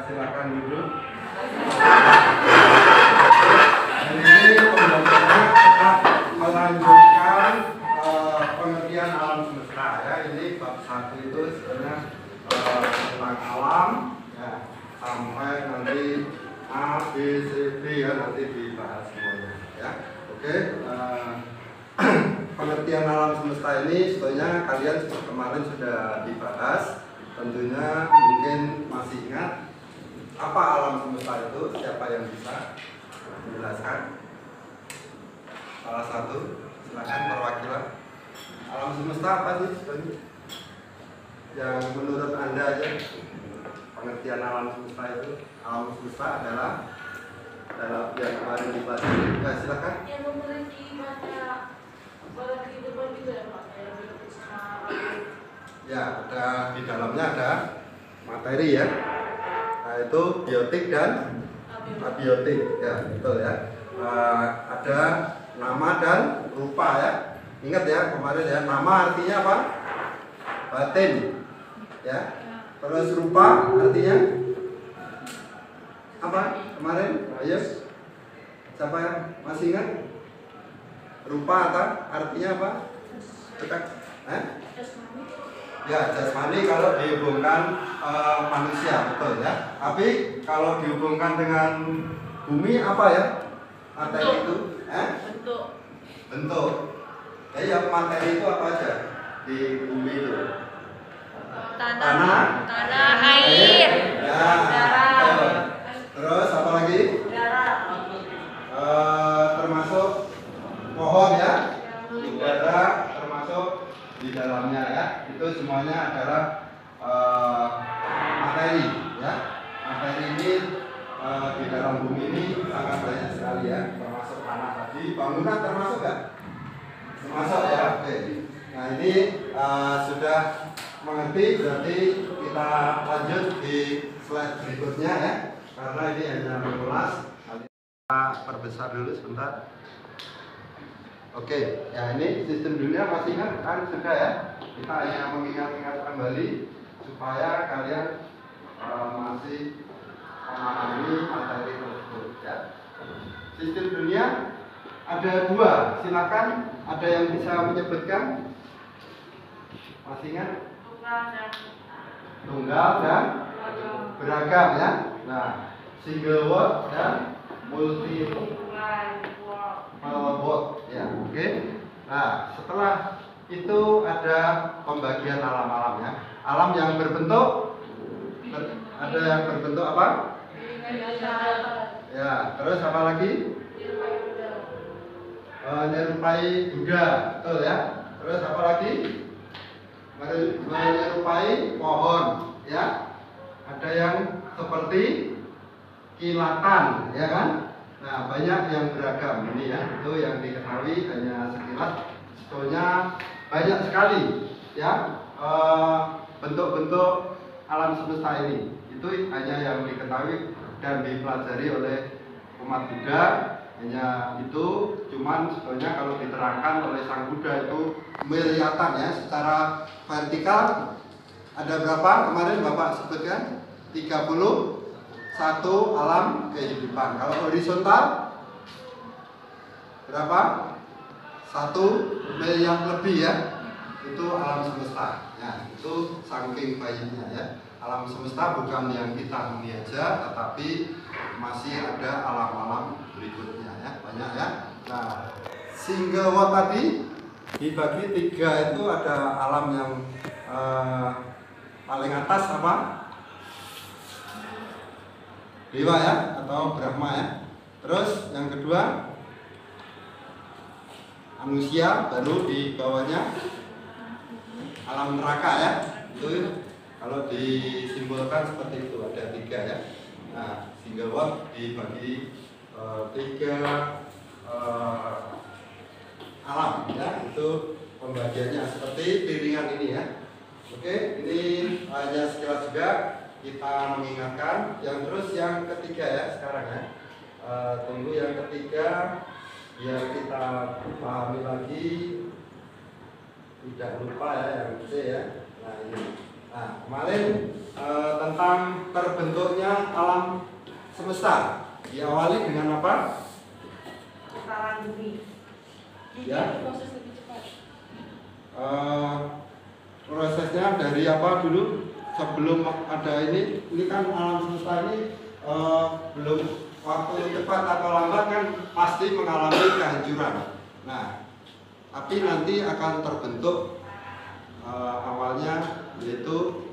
silakan duduk. Ini pembelajarannya kita melanjutkan pengertian alam semesta ya. Ini bab 1 itu sebenarnya tentang alam ya, sampai nanti A, B, C, D ya, nanti dibahas semuanya ya. Oke, pengertian alam semesta ini sebetulnya kalian kemarin sudah dibahas. Tentunya mungkin masih ingat apa alam semesta itu. Siapa yang bisa menjelaskan? Salah satu, silakan perwakilan. Alam semesta apa sih sebenarnya? Yang menurut Anda aja pengertian alam semesta itu. Alam semesta adalah dalam yang kemarin dipelajari. Nah, silakan. Yang memiliki banyak kehidupan juga ya Pak, kayak biologi sama Ya, ada di dalamnya ada materi ya. Nah, itu biotik dan abiotik ya, betul ya. Ada nama dan rupa ya. Ingat ya kemarin ya, nama artinya apa? Batin ya. Terus rupa artinya apa? Kemarin, ayo. Siapa yang masih ingat? Rupa atau artinya apa? Dekat. Ya, jasmani kalau dihubungkan manusia, betul ya. Tapi kalau dihubungkan dengan bumi apa ya? Materi itu? Bentuk. Ya, yang materi itu apa aja di bumi itu? Tanah, air, ya, darah. Terus apa lagi? Darah. Termasuk pohon ya, udara termasuk di dalamnya ya. Itu semuanya adalah materi ya. Materi ini di dalam bumi ini sangat banyak sekali ya, termasuk tanah tadi. Bangunan termasuk nggak? Termasuk ya. Oke. Nah ini sudah mengerti, berarti kita lanjut di slide berikutnya ya. Karena ini hanya mengulas. Kita perbesar dulu sebentar. Oke, ya ini sistem dunia masih ingat kan sudah ya. Kita hanya mengingat-ingat kembali supaya kalian masih memahami materi tersebut ya. Sistem dunia ada 2, silakan ada yang bisa menyebutkan? Masih ingat? Tunggal dan beragam ya. Nah, single word dan multi word ya. Oke. Nah, setelah itu ada pembagian alam-alam ya. Alam yang berbentuk, ada yang berbentuk apa? Ya, terus apa lagi? Menyerupai Buddha, betul ya. Terus apa lagi? Menyerupai pohon ya. Ada yang seperti kilatan ya kan. Nah, banyak yang beragam ini ya. Itu yang diketahui hanya sekilas. Sebetulnya banyak sekali ya bentuk-bentuk alam semesta ini. Itu hanya yang diketahui dan dipelajari oleh umat Buddha. Hanya itu, cuman sebetulnya kalau diterangkan oleh Sang Buddha itu miliatan ya. Secara vertikal ada berapa kemarin Bapak sebutkan? 31 alam kehidupan. Kalau horizontal berapa? 1 miliar lebih ya. Itu alam semesta. Ya, itu saking banyaknya ya. Alam semesta bukan yang kita huni aja, tetapi masih ada alam-alam berikutnya ya. Banyak ya. Nah, single word tadi dibagi 3 itu ada alam yang paling atas apa? Dewa ya, atau Brahma ya. Terus yang kedua manusia, baru di bawahnya alam neraka ya. Itu kalau disimbolkan seperti itu, ada 3 ya. Nah, single word dibagi 3 alam ya. Itu pembagiannya seperti piringan ini ya. Oke, ini hanya sekilas juga kita mengingatkan. Yang ketiga ya sekarang ya. Tunggu yang ketiga biar kita pahami lagi, tidak lupa ya yang C ya. Nah ini Nah, kemarin tentang terbentuknya alam semesta diawali dengan apa? Putaran bumi. Ya. Proses lebih cepat. Prosesnya dari apa dulu? Sebelum ada ini kan alam semesta ini belum waktu cepat atau lambat kan pasti mengalami kehancuran. Nah, tapi nanti akan terbentuk awalnya yaitu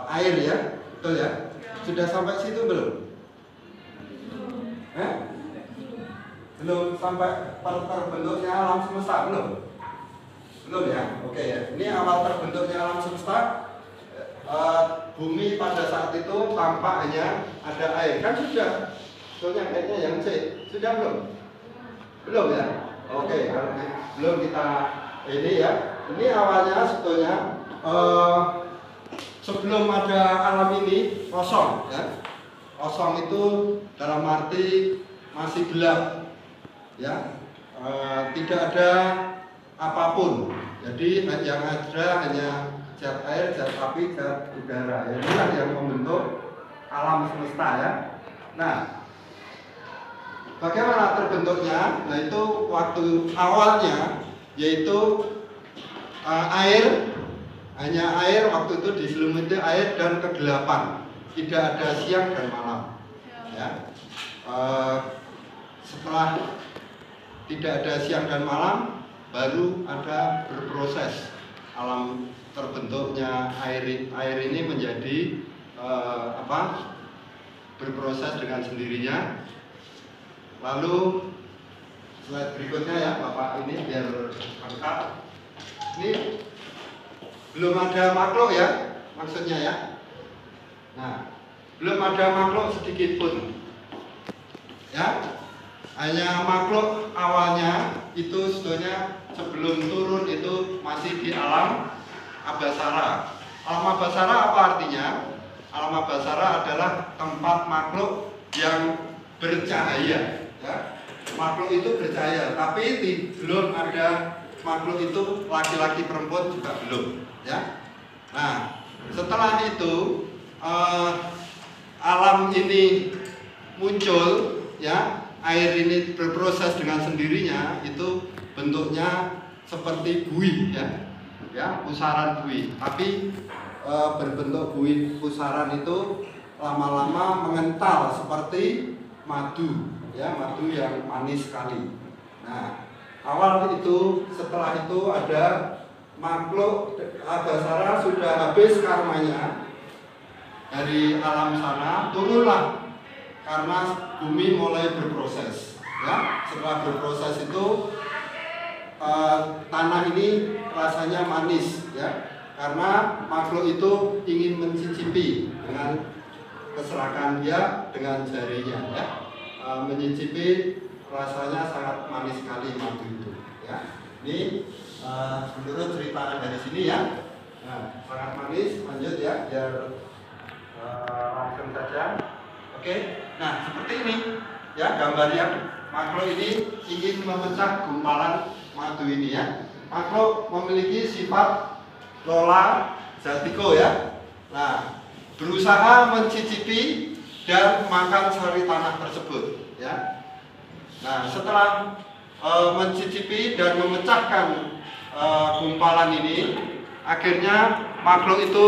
air ya, betul ya? Sudah sampai situ belum? Belum sampai terbentuknya alam semesta belum? Belum ya? Oke ya. Ini awal terbentuknya alam semesta. Bumi pada saat itu tampak hanya ada air. Kan sudah. Soalnya kayaknya yang C. Sudah belum? Belum ya? Oke, belum kita ini ya. Ini awalnya sebetulnya sebelum ada alam ini kosong ya. Kosong itu dalam arti masih gelap ya. Tidak ada apapun. Jadi yang ada hanya zat air, zat api, zat udara. Inilah yang membentuk alam semesta ya. Nah, bagaimana terbentuknya? Nah, itu waktu awalnya yaitu air, hanya air. Waktu itu diselimuti air dan kegelapan. Tidak ada siang dan malam. Ya. Setelah tidak ada siang dan malam, baru ada berproses alam terbentuknya air ini menjadi berproses dengan sendirinya. Lalu slide berikutnya ya Bapak, ini biar lengkap. Ini belum ada makhluk ya, maksudnya ya. Nah, belum ada makhluk sedikit pun ya. Hanya makhluk awalnya itu sebetulnya sebelum turun itu masih di alam Abhasara. Alam Abhasara apa artinya? Alam Abhasara adalah tempat makhluk yang bercahaya ya. Makhluk itu bercahaya, tapi belum ada makhluk itu laki-laki perempuan juga belum ya. Nah, setelah itu alam ini muncul ya. Air ini berproses dengan sendirinya, itu bentuknya seperti buih ya, pusaran buih. Tapi berbentuk buih pusaran itu lama-lama mengental seperti madu ya, madu yang manis sekali. Nah, awal itu, setelah itu ada makhluk Abhasara sudah habis karmanya dari alam sana, turunlah karena bumi mulai berproses ya. Setelah berproses itu tanah ini rasanya manis ya, karena makhluk itu ingin mencicipi dengan keserakahan dia dengan jarinya ya. Mencicipi rasanya sangat manis sekali madu itu ya. Ini menurut cerita dari sini ya. Nah, sangat manis. Lanjut ya, biar langsung saja. Oke, nah seperti ini ya gambarnya. Makhluk ini ingin memecah gumpalan madu ini ya. Makhluk memiliki sifat lola jatiko ya. Nah, berusaha mencicipi dan makan sari tanah tersebut ya. Nah, setelah mencicipi dan memecahkan gumpalan ini, akhirnya makhluk itu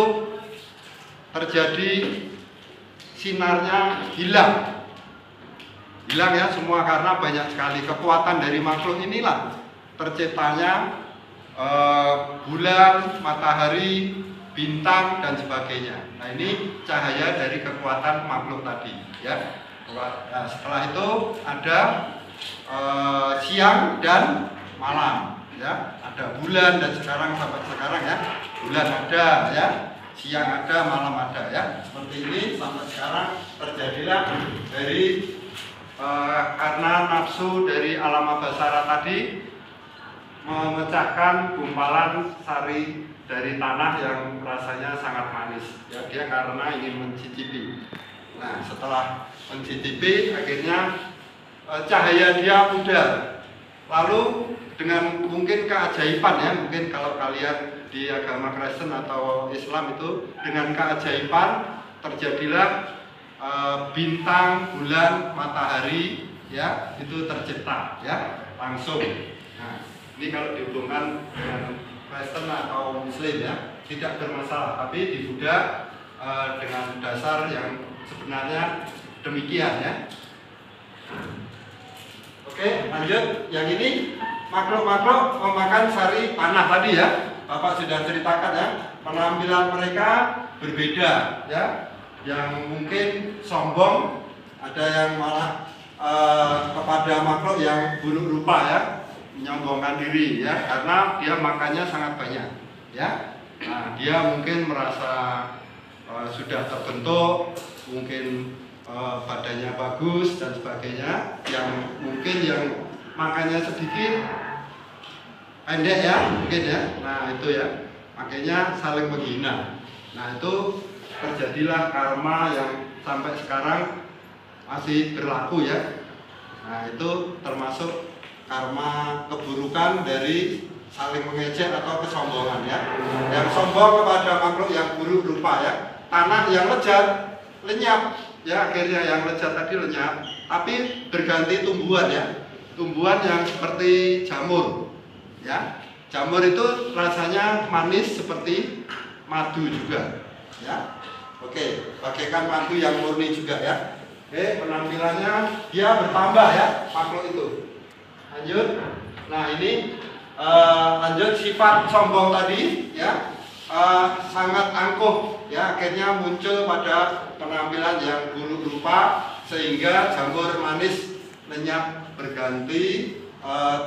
terjadi sinarnya hilang ya semua, karena banyak sekali kekuatan dari makhluk inilah terciptanya bulan, matahari, bintang dan sebagainya. Nah, ini cahaya dari kekuatan makhluk tadi ya. Nah, setelah itu ada siang dan malam ya, ada bulan, dan sekarang sampai sekarang ya bulan ada ya, siang ada, malam ada ya. Seperti ini sampai sekarang terjadilah dari karena nafsu dari alam Abhasara tadi memecahkan gumpalan sari dari tanah yang rasanya sangat manis ya, dia karena ingin mencicipi. Nah, setelah mencicipi akhirnya cahaya dia pudar. Lalu dengan mungkin keajaiban ya, mungkin kalau kalian di agama Kristen atau Islam itu dengan keajaiban terjadilah bintang, bulan, matahari ya itu tercipta ya langsung. Nah, ini kalau dihubungkan dengan Kristen atau Muslim ya tidak bermasalah, tapi di Buddha dengan dasar yang sebenarnya demikian ya. Oke, lanjut. Yang ini makhluk-makhluk memakan sari tanah tadi ya. Bapak sudah ceritakan ya, penampilan mereka berbeda ya. Yang mungkin sombong, ada yang malah kepada makhluk yang buruk rupa ya, menyombongkan diri ya, karena dia makannya sangat banyak ya. Nah, dia mungkin merasa sudah terbentuk, mungkin badannya bagus dan sebagainya. Yang mungkin yang makannya sedikit pendek ya mungkin ya. Nah itu ya, makanya saling menghina. Nah itu terjadilah karma yang sampai sekarang masih berlaku ya. Nah itu termasuk karma keburukan dari saling mengejek atau kesombongan ya. Yang sombong kepada makhluk yang buruk rupa ya. Tanah yang lezat lenyap ya, akhirnya yang lezat tadi lenyap, tapi berganti tumbuhan ya, tumbuhan yang seperti jamur ya. Jamur itu rasanya manis seperti madu juga ya. Oke, bagaikan madu yang murni juga ya. Oke, penampilannya dia bertambah ya makhluk itu. Lanjut. Nah ini lanjut sifat sombong tadi ya, sangat angkuh ya, akhirnya muncul pada penampilan yang buruk rupa sehingga jamur manis lenyap berganti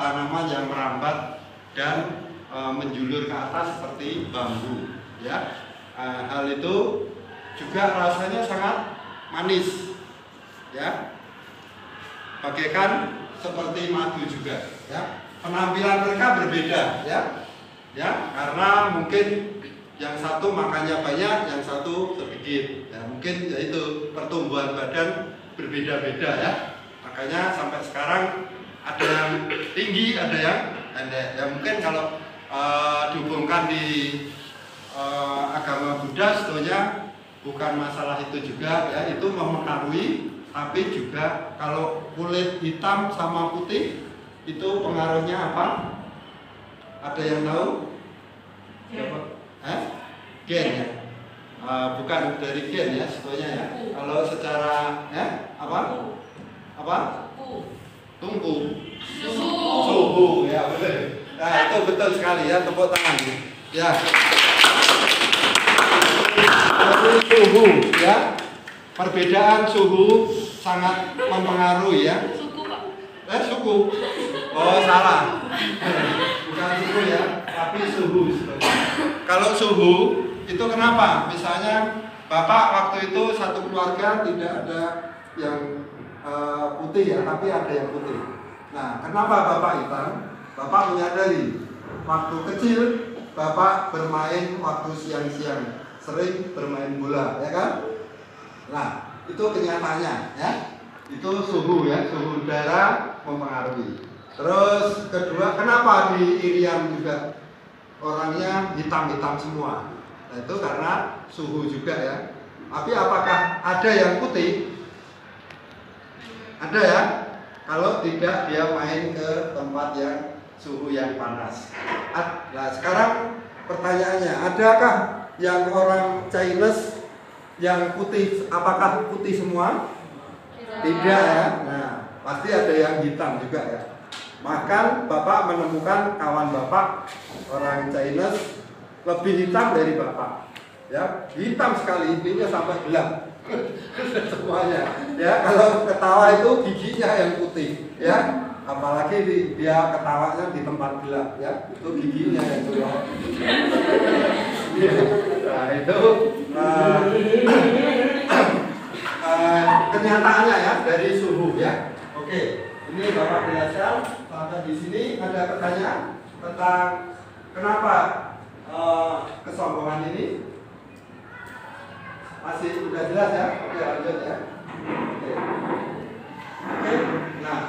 tanaman yang merambat dan menjulur ke atas seperti bambu ya. Hal itu juga rasanya sangat manis ya, bagaikan seperti madu juga ya. Penampilan mereka berbeda ya, karena mungkin yang satu makannya banyak, yang satu sedikit ya, mungkin yaitu pertumbuhan badan berbeda-beda ya. Makanya sampai sekarang ada yang tinggi, ada yang pendek ya. Mungkin kalau dihubungkan di agama Buddha sebetulnya bukan masalah itu juga ya, itu mempengaruhi, tapi juga kalau kulit hitam sama putih itu pengaruhnya apa? Ada yang tahu? Gen ya? Bukan dari gen ya sebetulnya ya. Kalau secara ya apa? Tungku. Suhu ya betul. Nah itu betul sekali ya, tepuk tangan ya. Suhu ya. Perbedaan suhu sangat mempengaruhi ya. Suku. Oh salah. Bukan suku ya, tapi suhu. Kalau suhu itu kenapa? Misalnya Bapak waktu itu satu keluarga tidak ada yang putih ya, tapi ada yang putih. Nah, kenapa Bapak hitam? Bapak menyadari waktu kecil Bapak bermain waktu siang-siang, sering bermain bola, ya kan? Nah, itu kenyataannya ya. Itu suhu ya, suhu udara mempengaruhi. Terus kedua, kenapa di Irian juga orangnya hitam-hitam semua? Nah itu karena suhu juga ya. Tapi apakah ada yang putih? Ada ya. Kalau tidak dia main ke tempat yang suhu yang panas. Nah sekarang pertanyaannya, adakah yang orang Chinese yang putih, apakah putih semua? Tidak ya. Nah, pasti ada yang hitam juga ya. Bahkan Bapak menemukan kawan Bapak orang Chinese lebih hitam dari Bapak. Ya, hitam sekali, hidungnya sampai gelap. Semuanya. Ya, kalau ketawa itu giginya yang putih, ya. Apalagi dia ketawanya di tempat gelap, ya. Itu giginya yang gelap. Nah, itu kenyataannya ya dari suhu ya. Oke, ini Bapak jelaskan. Sampai di sini ada pertanyaan tentang kenapa kesombongan ini. Masih sudah jelas ya? Oke, lanjut ya. Oke. Nah,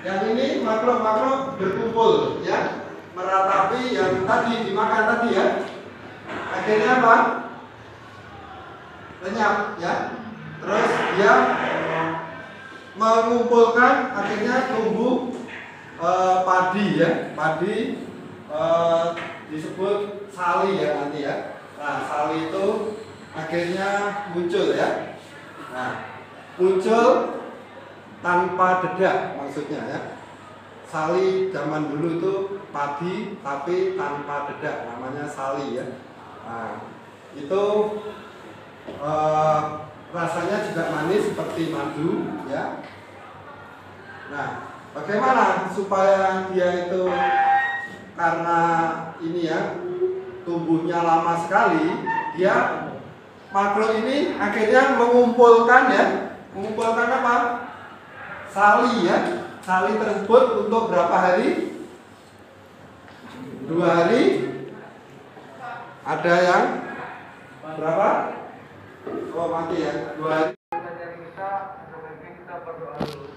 yang ini makhluk-makhluk berkumpul ya. meratapi yang tadi dimakan tadi ya. Akhirnya apa? Lenyap ya. Terus dia mengumpulkan, akhirnya tumbuh padi ya. Padi disebut sali ya nanti ya. Nah, sali itu akhirnya muncul ya. Nah, muncul tanpa dedak maksudnya ya. Sali zaman dulu itu padi tapi tanpa dedak, namanya sali ya. Nah, itu rasanya juga manis seperti madu ya. Nah, bagaimana supaya dia itu, karena ini ya tumbuhnya lama sekali, dia makhluk ini akhirnya mengumpulkan ya, mengumpulkan apa? Sali ya. Sali tersebut untuk berapa hari? 2 hari. Ada yang berapa? Oh, mati ya. 2 hari. Dari kita, sebaiknya kita berdoa dulu.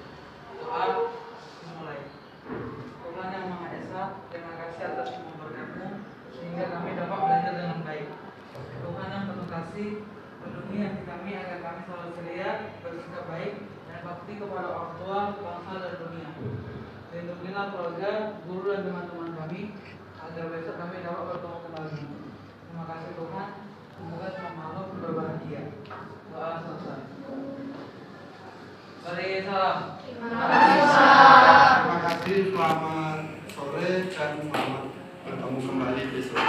Doa dimulai. Tuhan yang Maha Esa, terima kasih atas memberkatmu sehingga kami dapat belajar dengan baik. Tuhan yang penuh kasih, lindungi hati kami agar kami selalu ceria, bersikap baik, dan bakti kepada orang tua, bangsa dan dunia. Lindungilah keluarga, guru dan teman-teman kami agar besok kami dapat bertemu kembali. Terima kasih Tuhan. Semoga semua makhluk berbahagia. Doa selesai. Mari salam. Terima kasih, selamat sore dan selamat bertemu kembali besok.